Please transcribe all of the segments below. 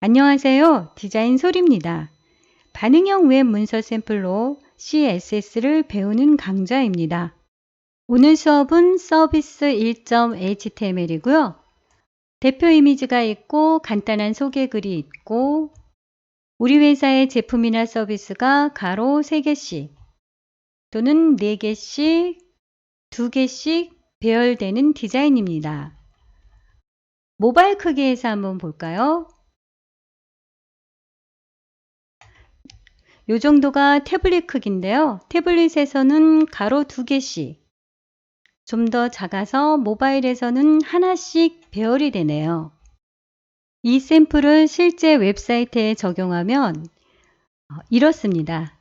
안녕하세요. 디자인 소리입니다. 반응형 웹 문서 샘플로 CSS를 배우는 강좌입니다. 오늘 수업은 서비스 1.html이고요. 대표 이미지가 있고 간단한 소개 글이 있고 우리 회사의 제품이나 서비스가 가로 3개씩 또는 4개씩, 2개씩 배열되는 디자인입니다. 모바일 크기에서 한번 볼까요? 요 정도가 태블릿 크기인데요. 태블릿에서는 가로 2개씩, 좀 더 작아서 모바일에서는 하나씩 배열이 되네요. 이 샘플을 실제 웹사이트에 적용하면 이렇습니다.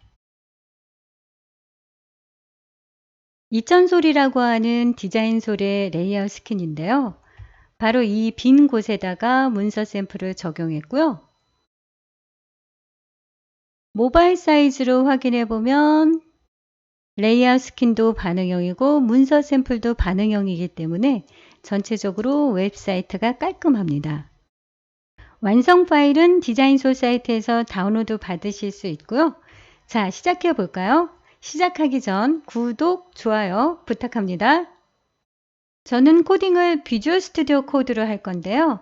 이천솔이라고 하는 디자인솔의 레이아웃 스킨인데요. 바로 이 빈 곳에다가 문서 샘플을 적용했고요. 모바일 사이즈로 확인해 보면 레이아웃 스킨도 반응형이고 문서 샘플도 반응형이기 때문에 전체적으로 웹사이트가 깔끔합니다. 완성 파일은 디자인솔 사이트에서 다운로드 받으실 수 있고요. 자, 시작해 볼까요? 시작하기 전 구독, 좋아요 부탁합니다. 저는 코딩을 비주얼 스튜디오 코드로 할 건데요.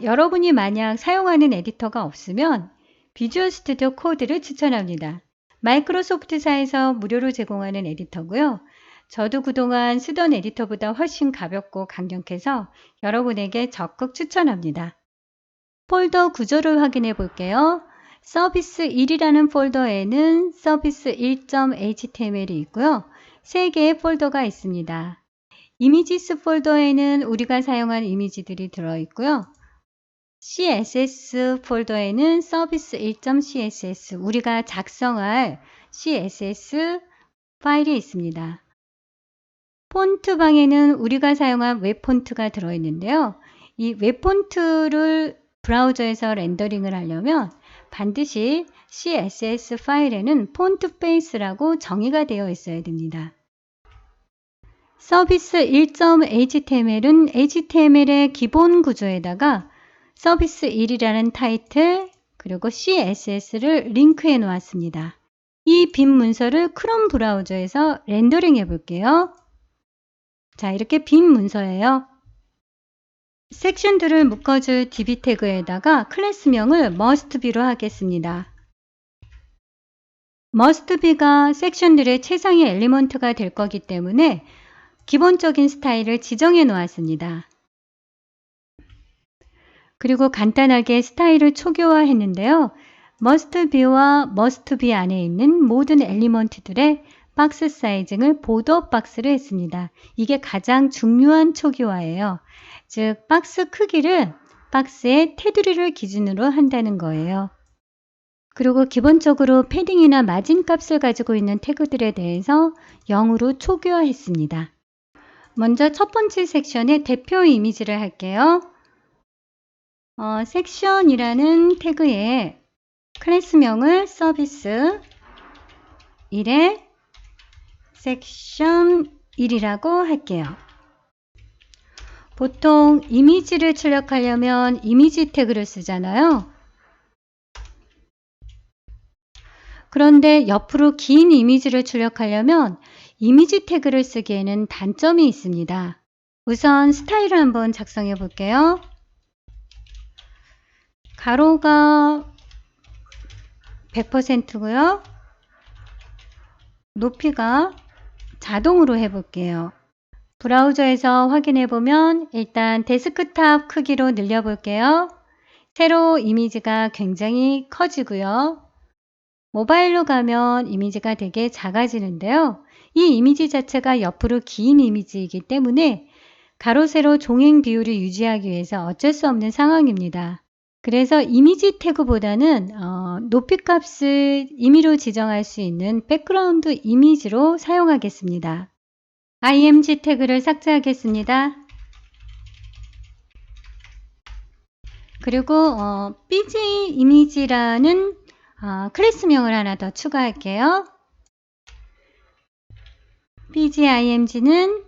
여러분이 만약 사용하는 에디터가 없으면 비주얼 스튜디오 코드를 추천합니다. 마이크로소프트사에서 무료로 제공하는 에디터고요. 저도 그동안 쓰던 에디터보다 훨씬 가볍고 강력해서 여러분에게 적극 추천합니다. 폴더 구조를 확인해 볼게요. 서비스 1이라는 폴더에는 서비스 1.html이 있고요. 3개의 폴더가 있습니다. 이미지스 폴더에는 우리가 사용한 이미지들이 들어있고요. CSS 폴더에는 서비스 1.css, 우리가 작성할 CSS 파일이 있습니다. 폰트 방에는 우리가 사용한 웹 폰트가 들어있는데요. 이 웹 폰트를 브라우저에서 렌더링을 하려면 반드시 CSS 파일에는 폰트 페이스라고 정의가 되어 있어야 됩니다. 서비스 1.html은 HTML의 기본 구조에다가 서비스 1이라는 타이틀 그리고 CSS를 링크해 놓았습니다. 이 빈 문서를 크롬 브라우저에서 렌더링 해 볼게요. 자, 이렇게 빈 문서예요. 섹션들을 묶어줄 DB 태그에다가 클래스명을 mustbe로 하겠습니다. mustbe가 섹션들의 최상위 엘리먼트가 될 거기 때문에 기본적인 스타일을 지정해 놓았습니다. 그리고 간단하게 스타일을 초기화 했는데요. mustbe와 mustbe 안에 있는 모든 엘리먼트들의 박스 사이징을 보더 박스로 했습니다. 이게 가장 중요한 초기화예요. 즉 박스 크기를 박스의 테두리를 기준으로 한다는 거예요. 그리고 기본적으로 패딩이나 마진 값을 가지고 있는 태그들에 대해서 0으로 초기화했습니다. 먼저 첫 번째 섹션의 대표 이미지를 할게요. 섹션이라는 태그에 클래스명을 서비스 1에 섹션 1이라고 할게요. 보통 이미지를 출력하려면 이미지 태그를 쓰잖아요. 그런데 옆으로 긴 이미지를 출력하려면 이미지 태그를 쓰기에는 단점이 있습니다. 우선 스타일을 한번 작성해 볼게요. 가로가 100%고요. 높이가 자동으로 해볼게요. 브라우저에서 확인해 보면 일단 데스크탑 크기로 늘려볼게요. 세로 이미지가 굉장히 커지고요. 모바일로 가면 이미지가 되게 작아지는데요. 이 이미지 자체가 옆으로 긴 이미지이기 때문에 가로 세로 종행 비율을 유지하기 위해서 어쩔 수 없는 상황입니다. 그래서 이미지 태그보다는 높이 값을 임의로 지정할 수 있는 백그라운드 이미지로 사용하겠습니다. img 태그를 삭제하겠습니다. 그리고 bg 이미지라는 클래스명을 하나 더 추가할게요. bgimg는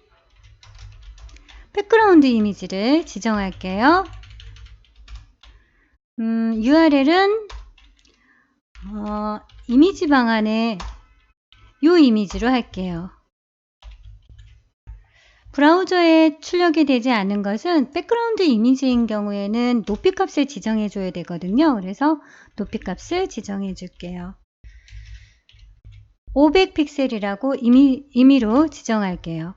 백그라운드 이미지를 지정할게요. URL은 이미지 방 안에 이 이미지로 할게요. 브라우저에 출력이 되지 않은 것은 백그라운드 이미지인 경우에는 높이 값을 지정해 줘야 되거든요. 그래서 높이 값을 지정해 줄게요. 500픽셀이라고 임의로 지정할게요.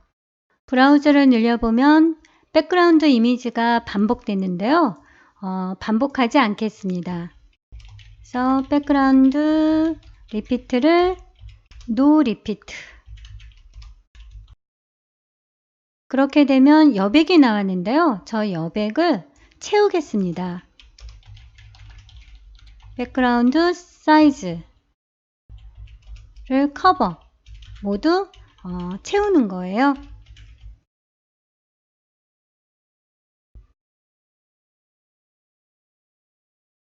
브라우저를 늘려보면 백그라운드 이미지가 반복됐는데요. 반복하지 않겠습니다. 그래서 백그라운드 리피트를 노 리피트. 그렇게 되면 여백이 나왔는데요. 저 여백을 채우겠습니다. 백그라운드 사이즈를 커버 모두 채우는 거예요.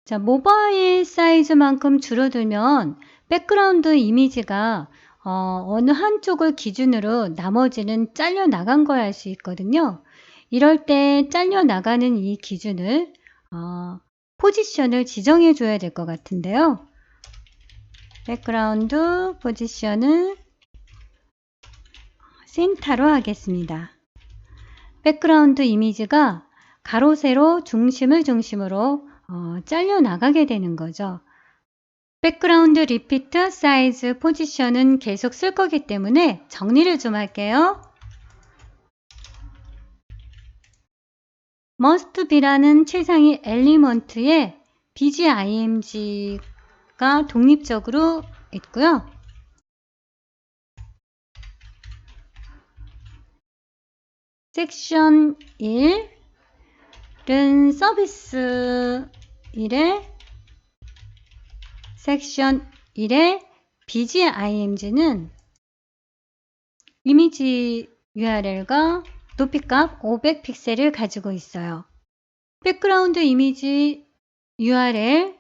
자, 모바일 사이즈만큼 줄어들면 백그라운드 이미지가 어느 한쪽을 기준으로 나머지는 잘려 나간 걸 알 수 있거든요. 이럴 때 잘려 나가는 이 기준을 포지션을 지정해 줘야 될 것 같은데요. 백그라운드 포지션을 센터로 하겠습니다. 백그라운드 이미지가 가로 세로 중심을 중심으로 잘려 나가게 되는 거죠. 백그라운드 리피트 사이즈 포지션은 계속 쓸 거기 때문에 정리를 좀 할게요. must be라는 최상위 엘리먼트에 bgimg가 독립적으로 있고요. 섹션 1은 서비스 1에 섹션 1의 bgimg는 이미지 URL과 높이값 500픽셀을 가지고 있어요. 백그라운드 이미지 URL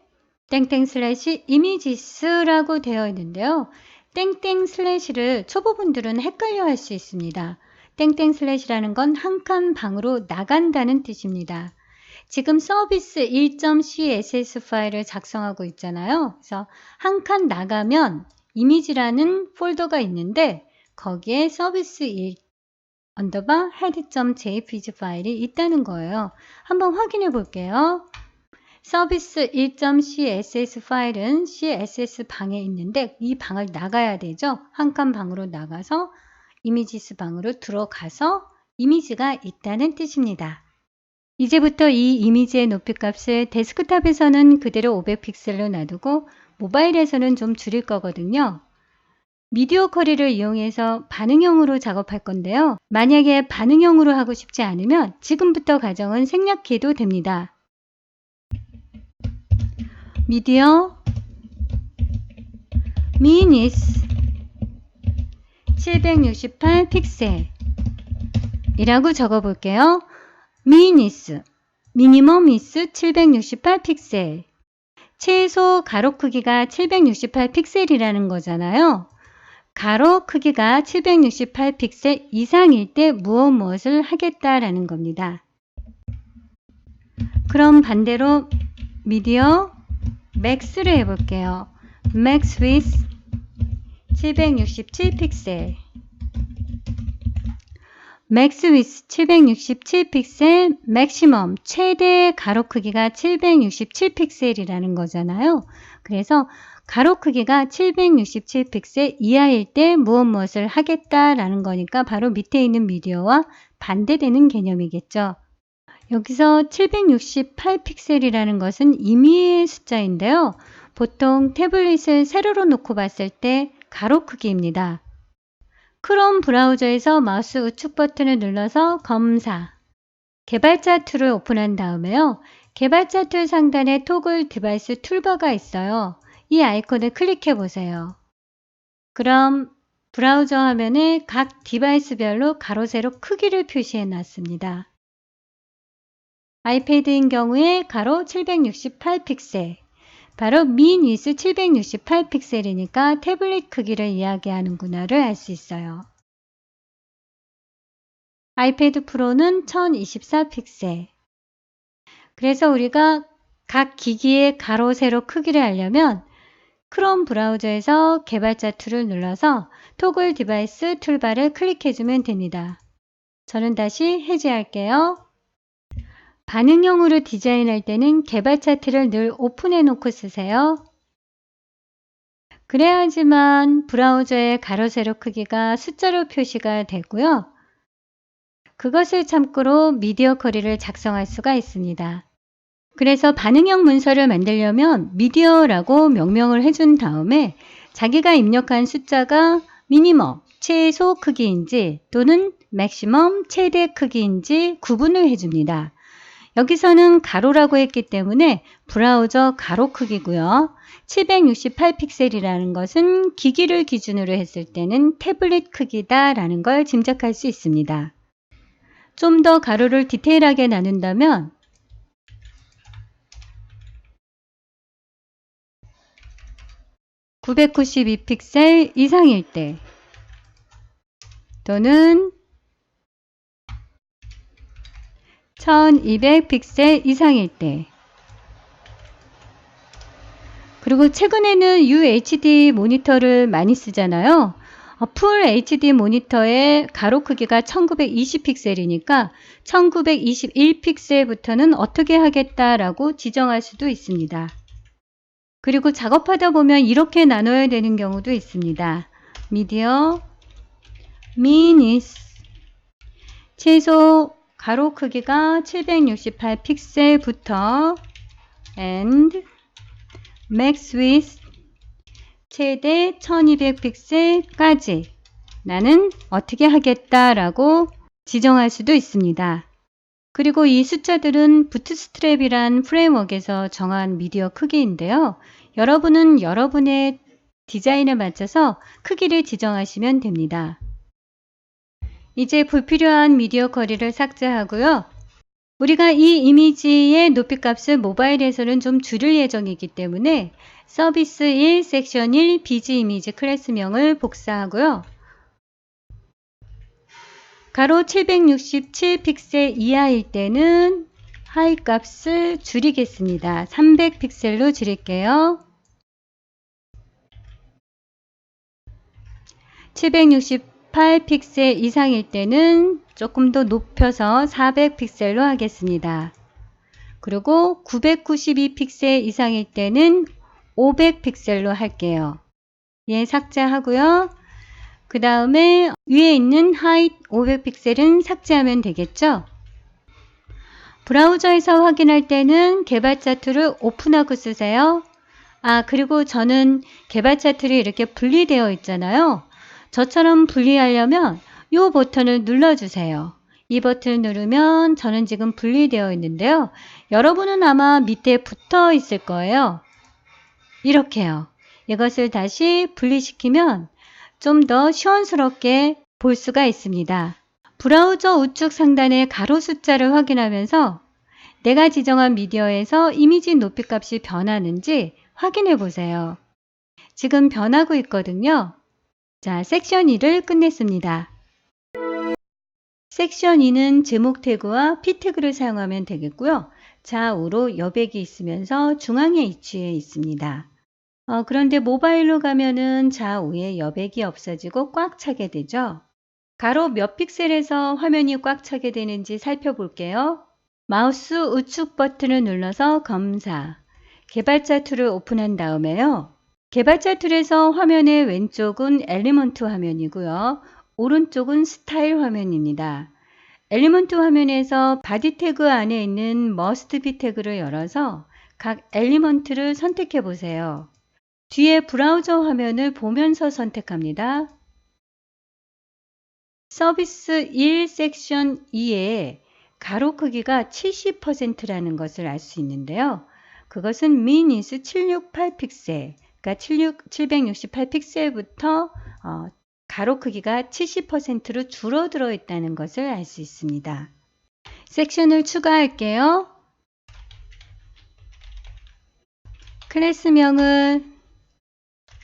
땡땡 슬래시 이미지스라고 되어 있는데요. 땡땡 슬래시를 초보분들은 헷갈려 할 수 있습니다. 땡땡 슬래시라는 건 한 칸 방으로 나간다는 뜻입니다. 지금 서비스 1.css 파일을 작성하고 있잖아요. 그래서 한 칸 나가면 이미지라는 폴더가 있는데 거기에 서비스 1 언더바 head.jpg 파일이 있다는 거예요. 한번 확인해 볼게요. 서비스 1.css 파일은 css 방에 있는데 이 방을 나가야 되죠. 한 칸 방으로 나가서 이미지스 방으로 들어가서 이미지가 있다는 뜻입니다. 이제부터 이 이미지의 높이 값을 데스크탑에서는 그대로 500픽셀로 놔두고 모바일에서는 좀 줄일 거거든요. 미디어 쿼리를 이용해서 반응형으로 작업할 건데요. 만약에 반응형으로 하고 싶지 않으면 지금부터 과정은 생략해도 됩니다. 미디어 미니스 768픽셀 이라고 적어 볼게요. 미니스 미니멈 이스 768픽셀 최소 가로 크기가 768픽셀이라는 거잖아요. 가로 크기가 768픽셀 이상일 때 무엇을 하겠다라는 겁니다. 그럼 반대로 미디어 맥스를 해볼게요. 맥스 위스 767픽셀 맥스 위스 767픽셀 맥시멈 최대 가로 크기가 767픽셀이라는 거잖아요. 그래서 가로 크기가 767픽셀 이하일 때 무엇을 하겠다라는 거니까 바로 밑에 있는 미디어와 반대되는 개념이겠죠. 여기서 768픽셀이라는 것은 임의의 숫자인데요. 보통 태블릿을 세로로 놓고 봤을 때 가로 크기입니다. 크롬 브라우저에서 마우스 우측 버튼을 눌러서 검사, 개발자 툴을 오픈한 다음에요. 개발자 툴 상단에 토글 디바이스 툴바가 있어요. 이 아이콘을 클릭해 보세요. 그럼 브라우저 화면에 각 디바이스별로 가로 세로 크기를 표시해 놨습니다. 아이패드인 경우에 가로 768픽셀, 바로 민 위스 768픽셀이니까 태블릿 크기를 이야기하는구나를 알 수 있어요. 아이패드 프로는 1024픽셀. 그래서 우리가 각 기기의 가로, 세로 크기를 알려면 크롬 브라우저에서 개발자 툴을 눌러서 토글 디바이스 툴바를 클릭해주면 됩니다. 저는 다시 해제할게요. 반응형으로 디자인할 때는 개발 차트를 늘 오픈해 놓고 쓰세요. 그래야지만 브라우저의 가로, 세로 크기가 숫자로 표시가 되고요. 그것을 참고로 미디어 쿼리를 작성할 수가 있습니다. 그래서 반응형 문서를 만들려면 미디어라고 명명을 해준 다음에 자기가 입력한 숫자가 미니멈, 최소 크기인지 또는 맥시멈, 최대 크기인지 구분을 해줍니다. 여기서는 가로라고 했기 때문에 브라우저 가로 크기고요. 768픽셀이라는 것은 기기를 기준으로 했을 때는 태블릿 크기다라는 걸 짐작할 수 있습니다. 좀 더 가로를 디테일하게 나눈다면 992픽셀 이상일 때 또는 1200픽셀 이상일 때 그리고 최근에는 UHD 모니터를 많이 쓰잖아요. 풀 HD 모니터의 가로 크기가 1920픽셀이니까 1921픽셀부터는 어떻게 하겠다라고 지정할 수도 있습니다. 그리고 작업하다 보면 이렇게 나눠야 되는 경우도 있습니다. 미디어, 미니스, 최소 가로 크기가 768픽셀부터 and max width 최대 1200픽셀까지 나는 어떻게 하겠다라고 지정할 수도 있습니다. 그리고 이 숫자들은 부트스트랩이란 프레임워크에서 정한 미디어 크기인데요. 여러분은 여러분의 디자인에 맞춰서 크기를 지정하시면 됩니다. 이제 불필요한 미디어 쿼리를 삭제하고요. 우리가 이 이미지의 높이값을 모바일에서는 좀 줄일 예정이기 때문에 서비스 1, 섹션 1, 비지 이미지 클래스명을 복사하고요. 가로 767픽셀 이하일 때는 하이 값을 줄이겠습니다. 300픽셀로 줄일게요. 768픽셀 이상일 때는 조금 더 높여서 400픽셀로 하겠습니다. 그리고 992픽셀 이상일 때는 500픽셀로 할게요. 얘 삭제하고요. 그 다음에 위에 있는 height 500픽셀은 삭제하면 되겠죠. 브라우저에서 확인할 때는 개발자 툴을 오픈하고 쓰세요. 그리고 저는 개발자 툴이 이렇게 분리되어 있잖아요. 저처럼 분리하려면 이 버튼을 눌러주세요. 이 버튼을 누르면 저는 지금 분리되어 있는데요. 여러분은 아마 밑에 붙어 있을 거예요. 이렇게요. 이것을 다시 분리시키면 좀 더 시원스럽게 볼 수가 있습니다. 브라우저 우측 상단의 가로 숫자를 확인하면서 내가 지정한 미디어에서 이미지 높이 값이 변하는지 확인해 보세요. 지금 변하고 있거든요. 자, 섹션 2를 끝냈습니다. 섹션 2는 제목 태그와 P 태그를 사용하면 되겠고요. 좌우로 여백이 있으면서 중앙에 위치해 있습니다. 그런데 모바일로 가면은 좌우에 여백이 없어지고 꽉 차게 되죠. 가로 몇 픽셀에서 화면이 꽉 차게 되는지 살펴볼게요. 마우스 우측 버튼을 눌러서 검사, 개발자 툴을 오픈한 다음에요. 개발자 툴에서 화면의 왼쪽은 엘리먼트 화면이고요. 오른쪽은 스타일 화면입니다. 엘리먼트 화면에서 바디 태그 안에 있는 머스트 비 태그를 열어서 각 엘리먼트를 선택해 보세요. 뒤에 브라우저 화면을 보면서 선택합니다. 서비스 1 섹션 2에 가로 크기가 70%라는 것을 알 수 있는데요. 그것은 미니스 768픽셀, 그러니까 768픽셀부터 가로 크기가 70%로 줄어들어 있다는 것을 알 수 있습니다. 섹션을 추가할게요. 클래스명은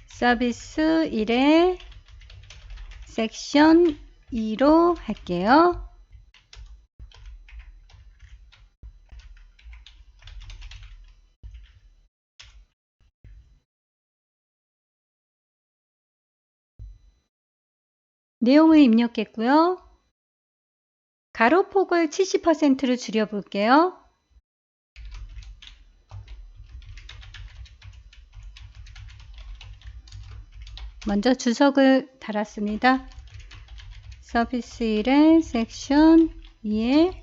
서비스 1의 섹션 2로 할게요. 내용을 입력했고요. 가로폭을 70%로 줄여볼게요. 먼저 주석을 달았습니다. 서비스 1의 섹션 2의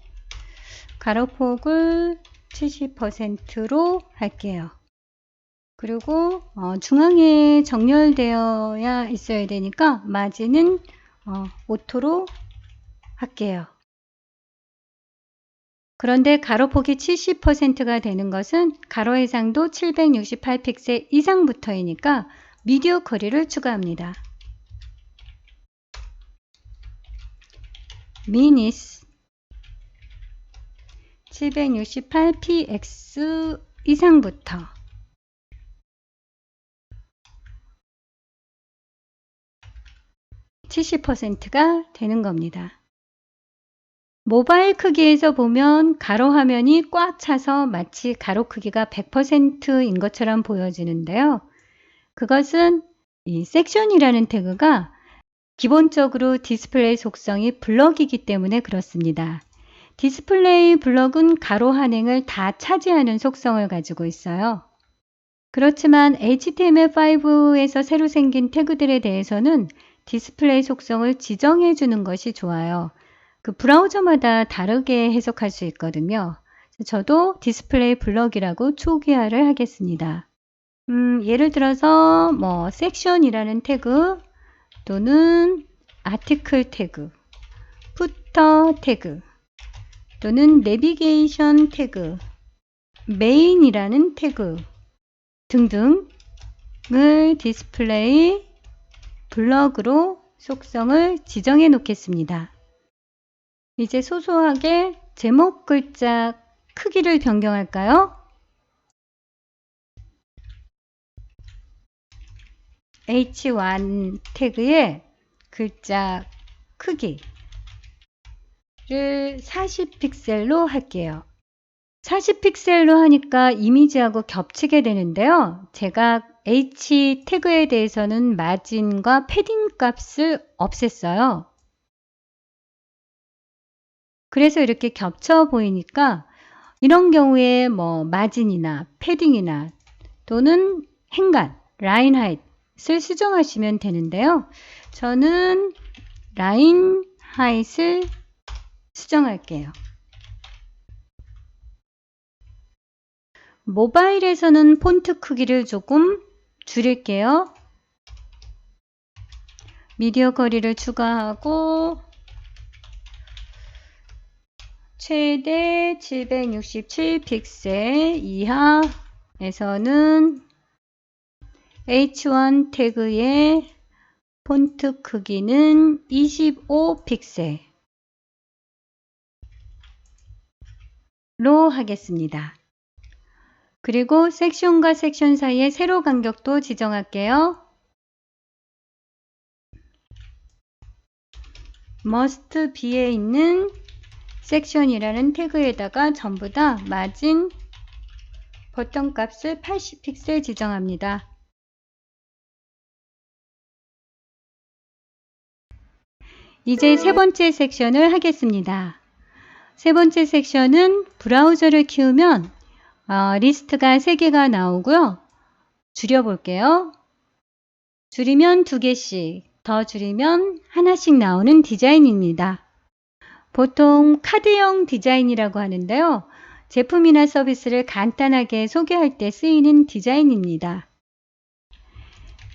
가로폭을 70%로 할게요. 그리고 중앙에 정렬되어야 있어야 되니까 마진은 오토로 할게요. 그런데 가로폭이 70%가 되는 것은 가로 해상도 768픽셀 이상부터이니까 미디어 거리를 추가합니다. 미니스 768px 이상부터 70%가 되는 겁니다. 모바일 크기에서 보면 가로 화면이 꽉 차서 마치 가로 크기가 100%인 것처럼 보여지는데요. 그것은 이 섹션이라는 태그가 기본적으로 디스플레이 속성이 블럭이기 때문에 그렇습니다. 디스플레이 블럭은 가로 한행을 다 차지하는 속성을 가지고 있어요. 그렇지만 HTML5에서 새로 생긴 태그들에 대해서는 디스플레이 속성을 지정해 주는 것이 좋아요. 그 브라우저마다 다르게 해석할 수 있거든요. 저도 디스플레이 블럭이라고 초기화를 하겠습니다. 예를 들어서 뭐 섹션이라는 태그 또는 아티클 태그, 푸터 태그 또는 내비게이션 태그, 메인이라는 태그 등등을 디스플레이 블럭으로 속성을 지정해 놓겠습니다. 이제 소소하게 제목 글자 크기를 변경할까요? H1 태그의 글자 크기를 40픽셀로 할게요. 40픽셀로 하니까 이미지하고 겹치게 되는데요. 제가 H 태그에 대해서는 마진과 패딩 값을 없앴어요. 그래서 이렇게 겹쳐 보이니까 이런 경우에 뭐 마진이나 패딩이나 또는 행간, 라인 하이트를 수정하시면 되는데요. 저는 라인 하이트를 수정할게요. 모바일에서는 폰트 크기를 조금 줄일게요. 미디어 거리를 추가하고 최대 767픽셀 이하에서는 H1 태그의 폰트 크기는 25픽셀로 하겠습니다. 그리고 섹션과 섹션 사이의 세로 간격도 지정할게요. must be에 있는 섹션이라는 태그에다가 전부 다 마진 버튼 값을 80픽셀 지정합니다. 이제 세 번째 섹션을 하겠습니다. 세 번째 섹션은 브라우저를 키우면 리스트가 3개가 나오고요. 줄여볼게요. 줄이면 2개씩, 더 줄이면 하나씩 나오는 디자인입니다. 보통 카드형 디자인이라고 하는데요. 제품이나 서비스를 간단하게 소개할 때 쓰이는 디자인입니다.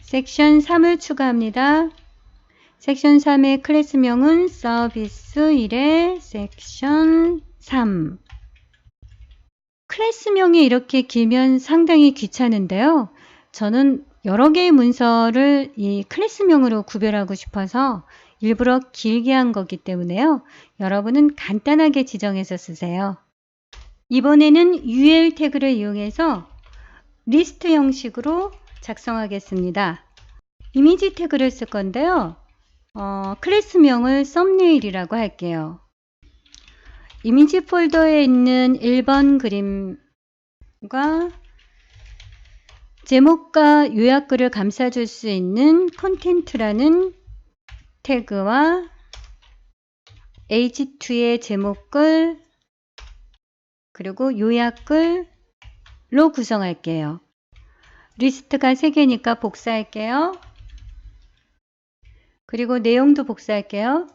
섹션 3을 추가합니다. 섹션 3의 클래스명은 서비스 1의 섹션 3. 클래스명이 이렇게 길면 상당히 귀찮은데요. 저는 여러 개의 문서를 이 클래스명으로 구별하고 싶어서 일부러 길게 한 거기 때문에요. 여러분은 간단하게 지정해서 쓰세요. 이번에는 UL 태그를 이용해서 리스트 형식으로 작성하겠습니다. 이미지 태그를 쓸 건데요. 클래스명을 썸네일이라고 할게요. 이미지 폴더에 있는 1번 그림과 제목과 요약글을 감싸줄 수 있는 컨텐트라는 태그와 H2의 제목글 그리고 요약글로 구성할게요. 리스트가 3개니까 복사할게요. 그리고 내용도 복사할게요.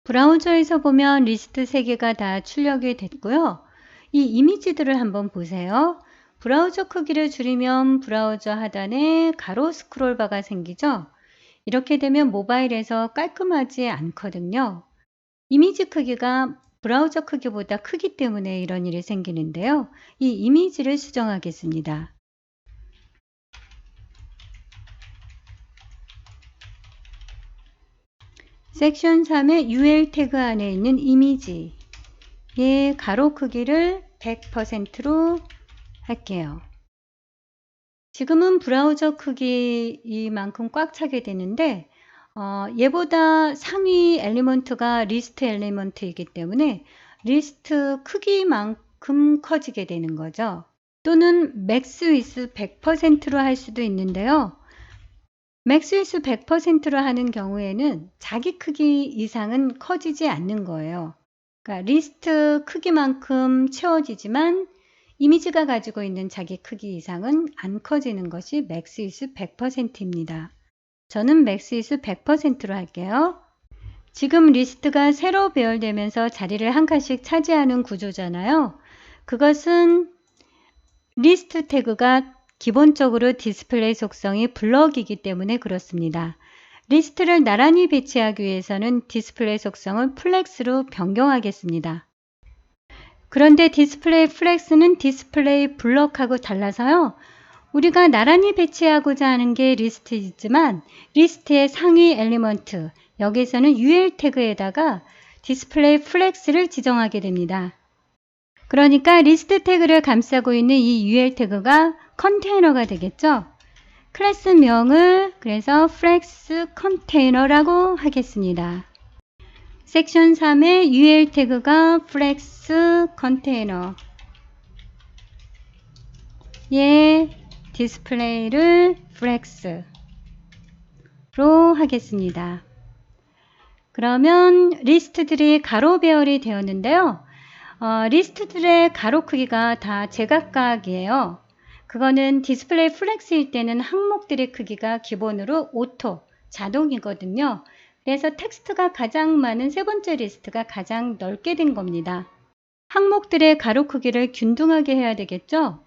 브라우저에서 보면 리스트 3개가 다 출력이 됐고요. 이 이미지들을 한번 보세요. 브라우저 크기를 줄이면 브라우저 하단에 가로 스크롤바가 생기죠. 이렇게 되면 모바일에서 깔끔하지 않거든요. 이미지 크기가 브라우저 크기보다 크기 때문에 이런 일이 생기는데요. 이 이미지를 수정하겠습니다. 섹션 3의 UL 태그 안에 있는 이미지의 가로 크기를 100%로 할게요. 지금은 브라우저 크기 이만큼 꽉 차게 되는데 얘보다 상위 엘리먼트가 리스트 엘리먼트이기 때문에 리스트 크기만큼 커지게 되는 거죠. 또는 맥스 위스 100%로 할 수도 있는데요. 맥스 위스 100%로 하는 경우에는 자기 크기 이상은 커지지 않는 거예요. 그러니까 리스트 크기만큼 채워지지만 이미지가 가지고 있는 자기 크기 이상은 안 커지는 것이 맥스 위스 100%입니다. 저는 맥스 위스 100%로 할게요. 지금 리스트가 새로 배열되면서 자리를 한 칸씩 차지하는 구조잖아요. 그것은 리스트 태그가 기본적으로 디스플레이 속성이 블럭이기 때문에 그렇습니다. 리스트를 나란히 배치하기 위해서는 디스플레이 속성을 플렉스로 변경하겠습니다. 그런데 디스플레이 플렉스는 디스플레이 블럭하고 달라서요. 우리가 나란히 배치하고자 하는 게 리스트이지만 리스트의 상위 엘리먼트, 여기서는 UL 태그에다가 디스플레이 플렉스를 지정하게 됩니다. 그러니까 리스트 태그를 감싸고 있는 이 UL 태그가 컨테이너가 되겠죠. 클래스명을 그래서 플렉스 컨테이너라고 하겠습니다. 섹션 3의 UL 태그가 플렉스 컨테이너 디스플레이를 플렉스로 하겠습니다. 그러면 리스트들이 가로 배열이 되었는데요. 리스트들의 가로 크기가 다 제각각이에요. 그거는 디스플레이 플렉스일 때는 항목들의 크기가 기본으로 오토, 자동이거든요. 그래서 텍스트가 가장 많은 세 번째 리스트가 가장 넓게 된 겁니다. 항목들의 가로 크기를 균등하게 해야 되겠죠?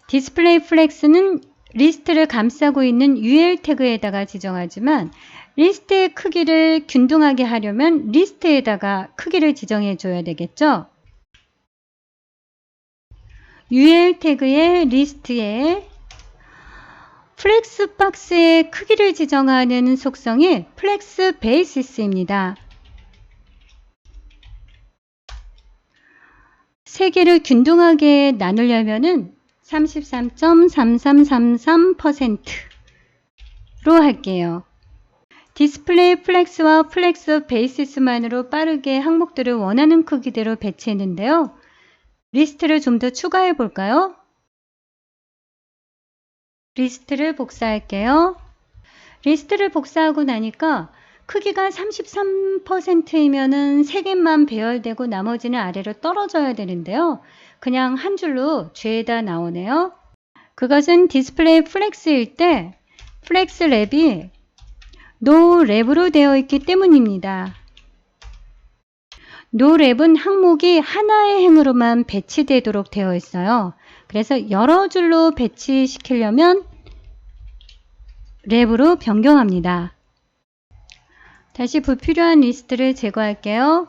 디스플레이 플렉스는 리스트를 감싸고 있는 UL 태그에다가 지정하지만 리스트의 크기를 균등하게 하려면 리스트에다가 크기를 지정해 줘야 되겠죠? UL 태그의 리스트에 플렉스 박스의 크기를 지정하는 속성이 플렉스 베이시스입니다. 세 개를 균등하게 나누려면은 33.3333%로 할게요. 디스플레이 플렉스와 플렉스 베이시스만으로 빠르게 항목들을 원하는 크기대로 배치했는데요. 리스트를 좀 더 추가해 볼까요? 리스트를 복사할게요. 리스트를 복사하고 나니까 크기가 33%이면은 3개만 배열되고 나머지는 아래로 떨어져야 되는데요. 그냥 한 줄로 죄다 나오네요. 그것은 디스플레이 플렉스일 때 플렉스 랩이 노 랩으로 되어 있기 때문입니다. 노 랩은 항목이 하나의 행으로만 배치되도록 되어 있어요. 그래서 여러 줄로 배치시키려면 랩으로 변경합니다. 다시 불필요한 리스트를 제거할게요.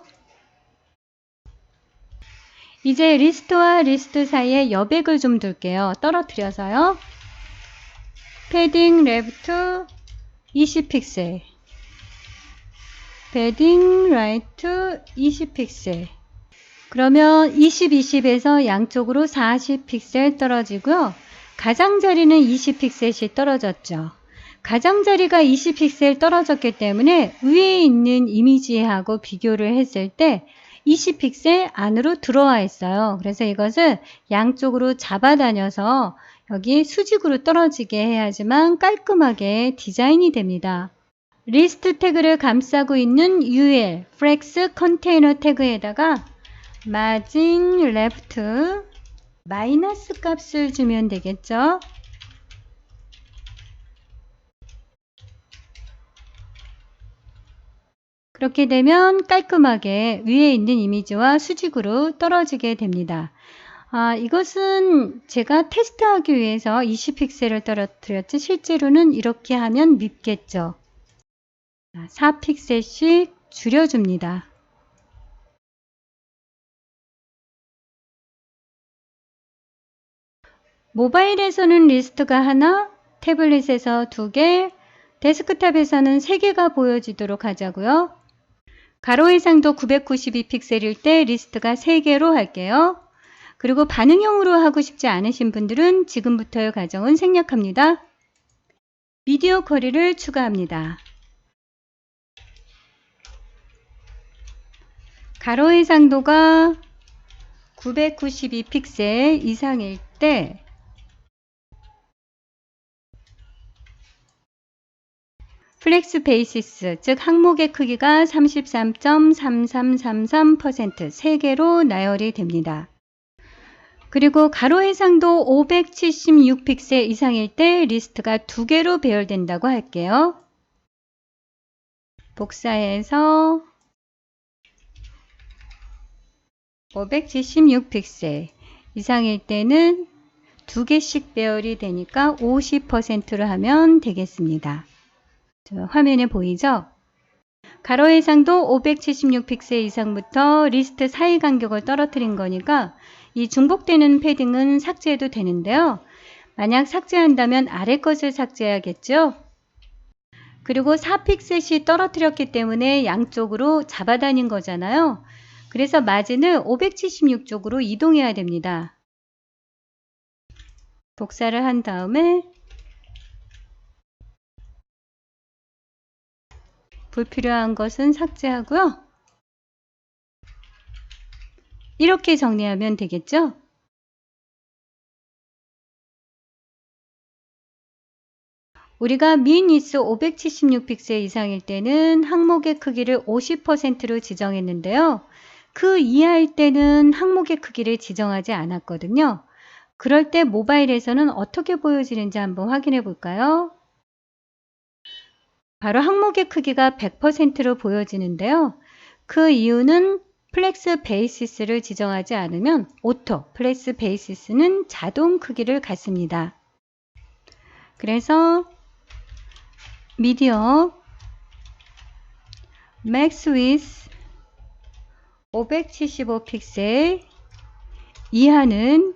이제 리스트와 리스트 사이에 여백을 좀 둘게요. 떨어뜨려서요. 패딩 레프트 20픽셀, 패딩 라이트 20픽셀. 그러면 20, 20에서 양쪽으로 40픽셀 떨어지고요. 가장자리는 20픽셀씩 떨어졌죠. 가장자리가 20픽셀 떨어졌기 때문에 위에 있는 이미지하고 비교를 했을 때 20픽셀 안으로 들어와 있어요. 그래서 이것을 양쪽으로 잡아다녀서 여기 수직으로 떨어지게 해야지만 깔끔하게 디자인이 됩니다. 리스트 태그를 감싸고 있는 UL, Flex 컨테이너 태그에다가 margin left 마이너스 값을 주면 되겠죠. 그렇게 되면 깔끔하게 위에 있는 이미지와 수직으로 떨어지게 됩니다. 이것은 제가 테스트하기 위해서 20픽셀을 떨어뜨렸지 실제로는 이렇게 하면 밉겠죠. 4픽셀씩 줄여줍니다. 모바일에서는 리스트가 하나, 태블릿에서 2개, 데스크탑에서는 3개가 보여지도록 하자고요. 가로 해상도 992픽셀일 때 리스트가 3개로 할게요. 그리고 반응형으로 하고 싶지 않으신 분들은 지금부터의 과정은 생략합니다. 미디어 쿼리를 추가합니다. 가로 해상도가 992픽셀 이상일 때 플렉스 베이시스, 즉 항목의 크기가 33.3333% 3개로 나열이 됩니다. 그리고 가로 해상도 576픽셀 이상일 때 리스트가 2개로 배열된다고 할게요. 복사해서 576픽셀 이상일 때는 2개씩 배열이 되니까 50%로 하면 되겠습니다. 화면에 보이죠? 가로 해상도 576픽셀 이상부터 리스트 사이 간격을 떨어뜨린 거니까 이 중복되는 패딩은 삭제해도 되는데요. 만약 삭제한다면 아래 것을 삭제해야겠죠? 그리고 4픽셀씩 떨어뜨렸기 때문에 양쪽으로 잡아다닌 거잖아요. 그래서 마진을 576쪽으로 이동해야 됩니다. 복사를 한 다음에 불필요한 것은 삭제하고요. 이렇게 정리하면 되겠죠? 우리가 min-is 576픽셀 이상일 때는 항목의 크기를 50%로 지정했는데요. 그 이하일 때는 항목의 크기를 지정하지 않았거든요. 그럴 때 모바일에서는 어떻게 보여지는지 한번 확인해 볼까요? 바로 항목의 크기가 100%로 보여지는데요. 그 이유는 플렉스 베이시스를 지정하지 않으면 오토 플렉스 베이시스는 자동 크기를 갖습니다. 그래서 미디어 맥스 위스 575픽셀 이하는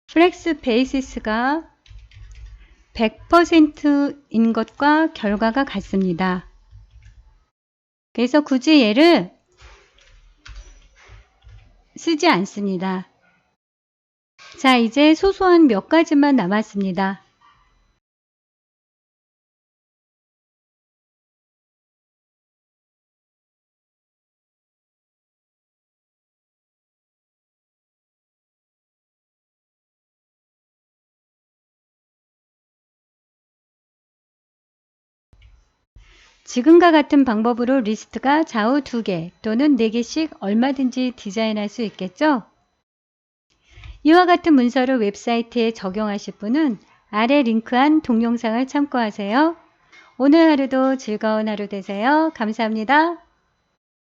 플렉스 베이시스가 100%인 것과 결과가 같습니다. 그래서 굳이 얘를 쓰지 않습니다. 자, 이제 소소한 몇 가지만 남았습니다. 지금과 같은 방법으로 리스트가 좌우 2개 또는 4개씩 얼마든지 디자인할 수 있겠죠? 이와 같은 문서를 웹사이트에 적용하실 분은 아래 링크한 동영상을 참고하세요. 오늘 하루도 즐거운 하루 되세요. 감사합니다.